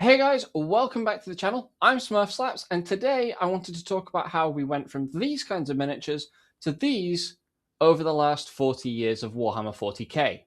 Hey guys, welcome back to the channel. I'm Smurfslaps, and today I wanted to talk about how we went from these kinds of miniatures to these over the last 40 years of Warhammer 40K.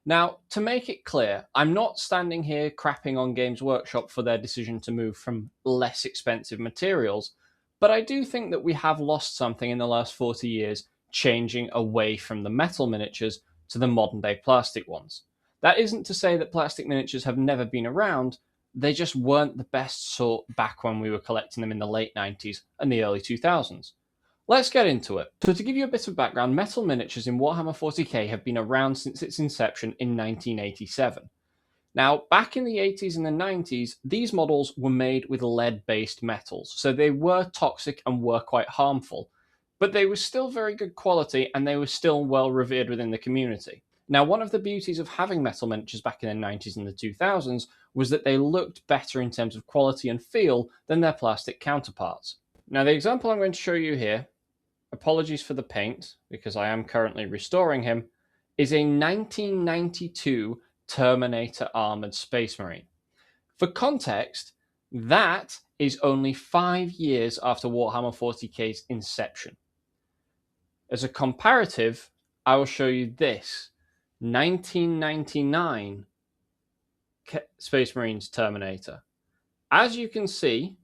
Now, to make it clear, I'm not standing here crapping on Games Workshop for their decision to move from less expensive materials, but I do think that we have lost something in the last 40 years, changing away from the metal miniatures to the modern day plastic ones. That isn't to say that plastic miniatures have never been around. They just weren't the best sort back when we were collecting them in the late 90s and the early 2000s. Let's get into it. So to give you a bit of background, metal miniatures in Warhammer 40k have been around since its inception in 1987. Now, back in the 80s and the 90s, these models were made with lead-based metals, so they were toxic and were quite harmful, but they were still very good quality and they were still well revered within the community. Now, one of the beauties of having metal miniatures back in the 90s and the 2000s was that they looked better in terms of quality and feel than their plastic counterparts. Now, the example I'm going to show you here, apologies for the paint because I am currently restoring him, is a 1992 Terminator Armored Space Marine. For context, that is only 5 years after Warhammer 40k's inception. As a comparative, I will show you this 1999 Space Marines Terminator. As you can see,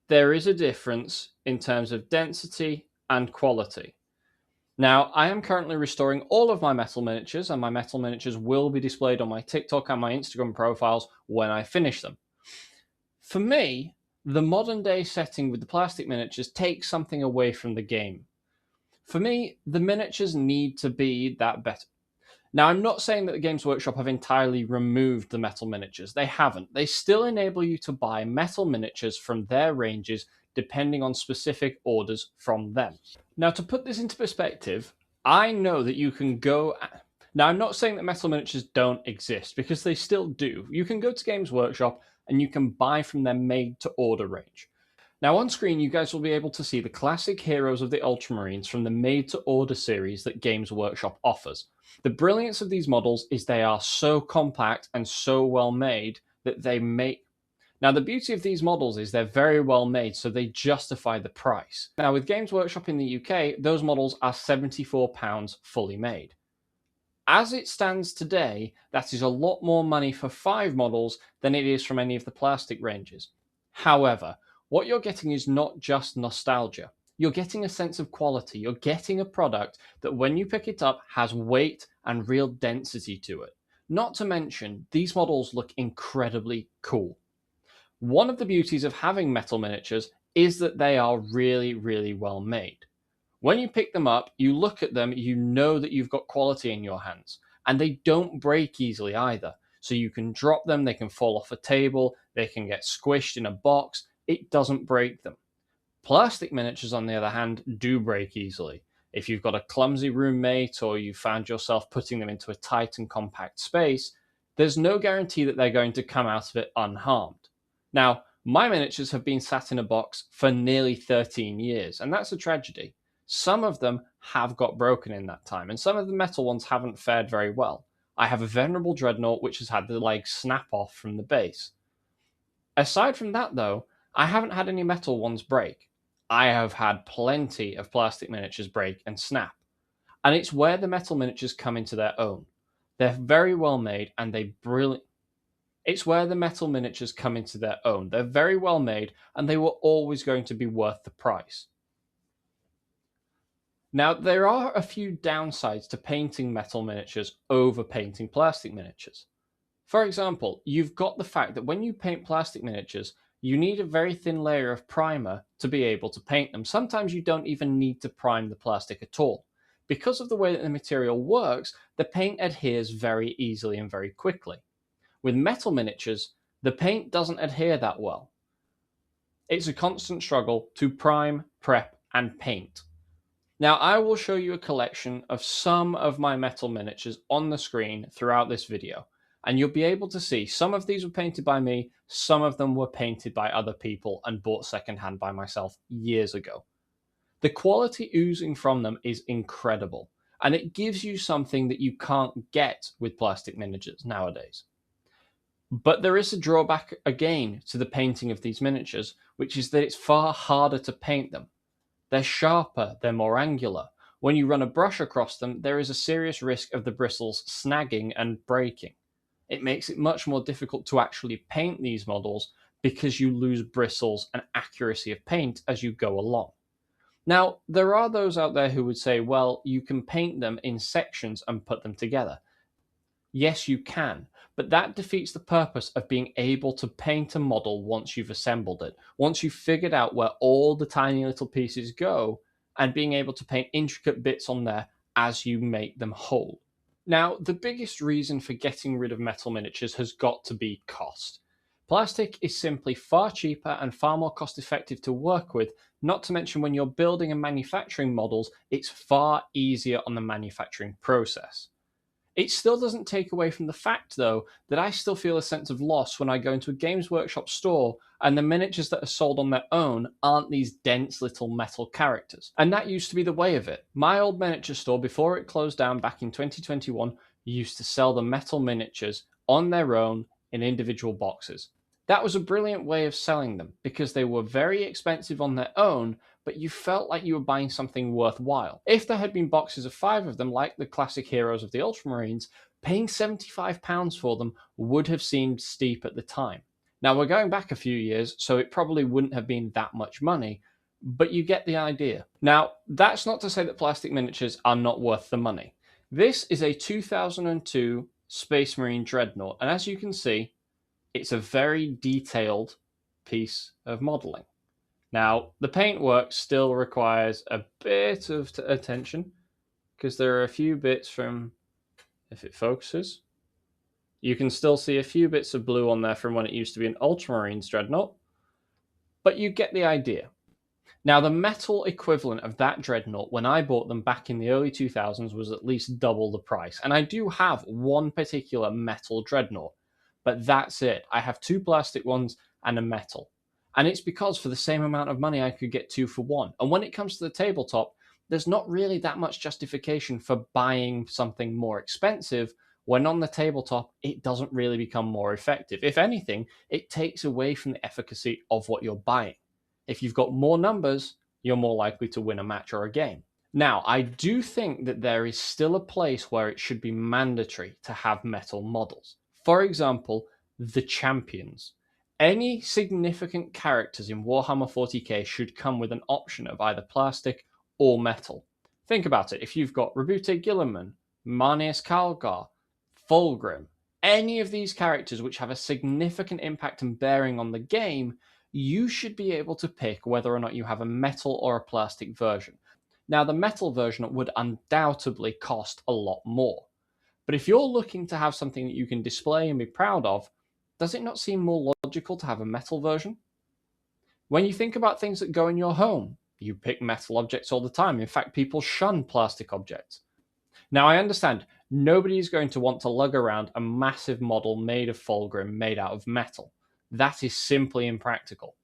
there is a difference in terms of density and quality. Now, I am currently restoring all of my metal miniatures, and my metal miniatures will be displayed on my TikTok and my Instagram profiles when I finish them. For me, the modern day setting with the plastic miniatures takes something away from the game. For me, the miniatures need to be that better. Now, I'm not saying that the Games Workshop have entirely removed the metal miniatures. They haven't. They still enable you to buy metal miniatures from their ranges depending on specific orders from them. Now, to put this into perspective, I know that you can go... Now, I'm not saying that metal miniatures don't exist, because they still do. You can go to Games Workshop and you can buy from their made-to-order range. Now, on screen, you guys will be able to see the classic heroes of the Ultramarines from the made-to-order series that Games Workshop offers. The brilliance of these models is they are so compact and so well made that they make... Now, the beauty of these models is they're very well made, so they justify the price. Now, with Games Workshop in the UK, those models are £74 fully made. As it stands today, that is a lot more money for 5 models than it is from any of the plastic ranges. However, what you're getting is not just nostalgia. You're getting a sense of quality. You're getting a product that when you pick it up has weight and real density to it. Not to mention, these models look incredibly cool. One of the beauties of having metal miniatures is that they are really, really well made. When you pick them up, you look at them, you know that you've got quality in your hands, and they don't break easily either. So you can drop them, they can fall off a table, they can get squished in a box. It doesn't break them. Plastic miniatures, on the other hand, do break easily. If you've got a clumsy roommate or you found yourself putting them into a tight and compact space, there's no guarantee that they're going to come out of it unharmed. Now, my miniatures have been sat in a box for nearly 13 years, and that's a tragedy. Some of them have got broken in that time, and some of the metal ones haven't fared very well. I have a Venerable Dreadnought which has had the legs snap off from the base. Aside from that, though, I haven't had any metal ones break. I have had plenty of plastic miniatures break and snap. And it's where the metal miniatures come into their own. They're very well made and It's where the metal miniatures come into their own. They're very well made and they were always going to be worth the price. Now, there are a few downsides to painting metal miniatures over painting plastic miniatures. For example, you've got the fact that when you paint plastic miniatures, you need a very thin layer of primer to be able to paint them. Sometimes you don't even need to prime the plastic at all. Because of the way that the material works, the paint adheres very easily and very quickly. With metal miniatures, the paint doesn't adhere that well. It's a constant struggle to prime, prep, and paint. Now, I will show you a collection of some of my metal miniatures on the screen throughout this video. And you'll be able to see some of these were painted by me, some of them were painted by other people and bought secondhand by myself years ago. The quality oozing from them is incredible, and it gives you something that you can't get with plastic miniatures nowadays. But there is a drawback again to the painting of these miniatures, which is that it's far harder to paint them. They're sharper, they're more angular. When you run a brush across them, there is a serious risk of the bristles snagging and breaking. It makes it much more difficult to actually paint these models because you lose bristles and accuracy of paint as you go along. Now, there are those out there who would say, well, you can paint them in sections and put them together. Yes, you can, but that defeats the purpose of being able to paint a model once you've assembled it, once you've figured out where all the tiny little pieces go, and being able to paint intricate bits on there as you make them whole. Now, the biggest reason for getting rid of metal miniatures has got to be cost. Plastic is simply far cheaper and far more cost effective to work with, not to mention when you're building and manufacturing models, it's far easier on the manufacturing process. It still doesn't take away from the fact, though, that I still feel a sense of loss when I go into a Games Workshop store and the miniatures that are sold on their own aren't these dense little metal characters. And that used to be the way of it. My old miniature store, before it closed down back in 2021, used to sell the metal miniatures on their own in individual boxes. That was a brilliant way of selling them because they were very expensive on their own, but you felt like you were buying something worthwhile. If there had been boxes of 5 of them, like the classic heroes of the Ultramarines, paying £75 for them would have seemed steep at the time. Now, we're going back a few years, so it probably wouldn't have been that much money, but you get the idea. Now, that's not to say that plastic miniatures are not worth the money. This is a 2002 Space Marine Dreadnought, and as you can see, it's a very detailed piece of modelling. Now, the paintwork still requires a bit of attention because there are a few bits from, if it focuses, you can still see a few bits of blue on there from when it used to be an Ultramarines Dreadnought, but you get the idea. Now, the metal equivalent of that Dreadnought when I bought them back in the early 2000s was at least double the price, and I do have one particular metal Dreadnought, but that's it. I have 2 plastic ones and a metal. And it's because for the same amount of money, I could get 2 for 1. And when it comes to the tabletop, there's not really that much justification for buying something more expensive when on the tabletop, it doesn't really become more effective. If anything, it takes away from the efficacy of what you're buying. If you've got more numbers, you're more likely to win a match or a game. Now, I do think that there is still a place where it should be mandatory to have metal models. For example, the champions. Any significant characters in Warhammer 40K should come with an option of either plastic or metal. Think about it. If you've got Rabute Gilliman, Marneus Calgar, Fulgrim, any of these characters which have a significant impact and bearing on the game, you should be able to pick whether or not you have a metal or a plastic version. Now, the metal version would undoubtedly cost a lot more. But if you're looking to have something that you can display and be proud of, does it not seem more logical to have a metal version? When you think about things that go in your home, you pick metal objects all the time. In fact, people shun plastic objects. Now, I understand nobody is going to want to lug around a massive model made of Fulgrim made out of metal. That is simply impractical.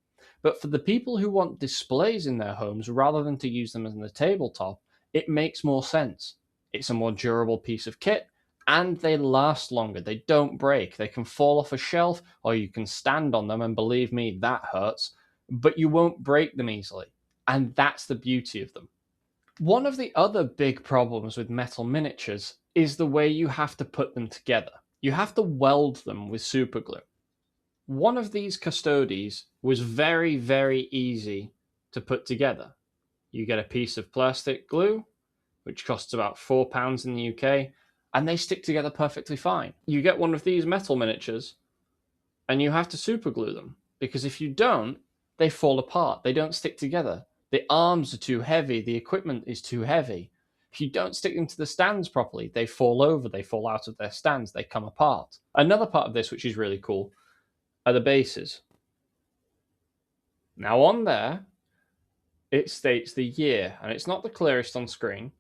But for the people who want displays in their homes rather than to use them as the tabletop, it makes more sense. It's a more durable piece of kit, and they last longer. They don't break. They can fall off a shelf, or you can stand on them, and believe me, that hurts, but you won't break them easily. And that's the beauty of them. One of the other big problems with metal miniatures is the way you have to put them together. You have to weld them with superglue. One of these Custodes was very, very easy to put together. You get a piece of plastic glue, which costs about £4 in the UK, and they stick together perfectly fine. You get one of these metal miniatures, and you have to superglue them, because if you don't, they fall apart. They don't stick together. The arms are too heavy. The equipment is too heavy. If you don't stick them to the stands properly, they fall over. They fall out of their stands. They come apart. Another part of this, which is really cool, are the bases. Now on there, it states the year, and it's not the clearest on screen,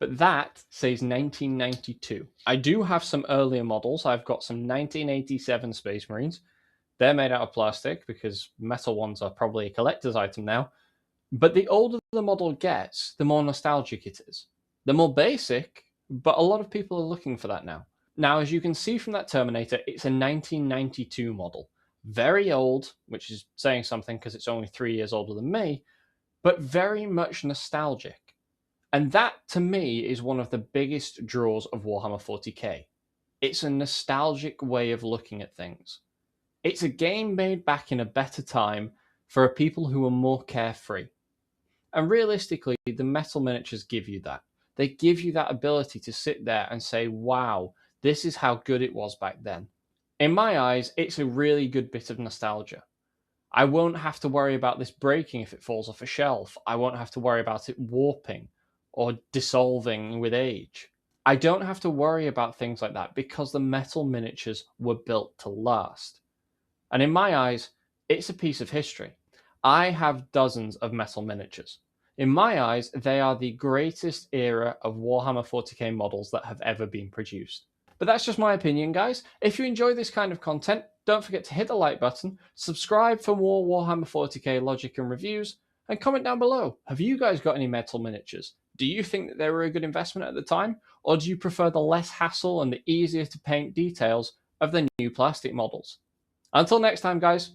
but that says 1992. I do have some earlier models. I've got some 1987 Space Marines. They're made out of plastic because metal ones are probably a collector's item now. But the older the model gets, the more nostalgic it is. The more basic, but a lot of people are looking for that now. Now, as you can see from that Terminator, it's a 1992 model. Very old, which is saying something because it's only 3 years older than me, but very much nostalgic. And that, to me, is one of the biggest draws of Warhammer 40k. It's a nostalgic way of looking at things. It's a game made back in a better time for a people who are more carefree. And realistically, the metal miniatures give you that. They give you that ability to sit there and say, wow, this is how good it was back then. In my eyes, it's a really good bit of nostalgia. I won't have to worry about this breaking if it falls off a shelf. I won't have to worry about it warping or dissolving with age. I don't have to worry about things like that because the metal miniatures were built to last. And in my eyes, it's a piece of history. I have dozens of metal miniatures. In my eyes, they are the greatest era of Warhammer 40k models that have ever been produced. But that's just my opinion, guys. If you enjoy this kind of content, don't forget to hit the like button, subscribe for more Warhammer 40k logic and reviews, and comment down below. Have you guys got any metal miniatures? Do you think that they were a good investment at the time? Or do you prefer the less hassle and the easier to paint details of the new plastic models? Until next time, guys,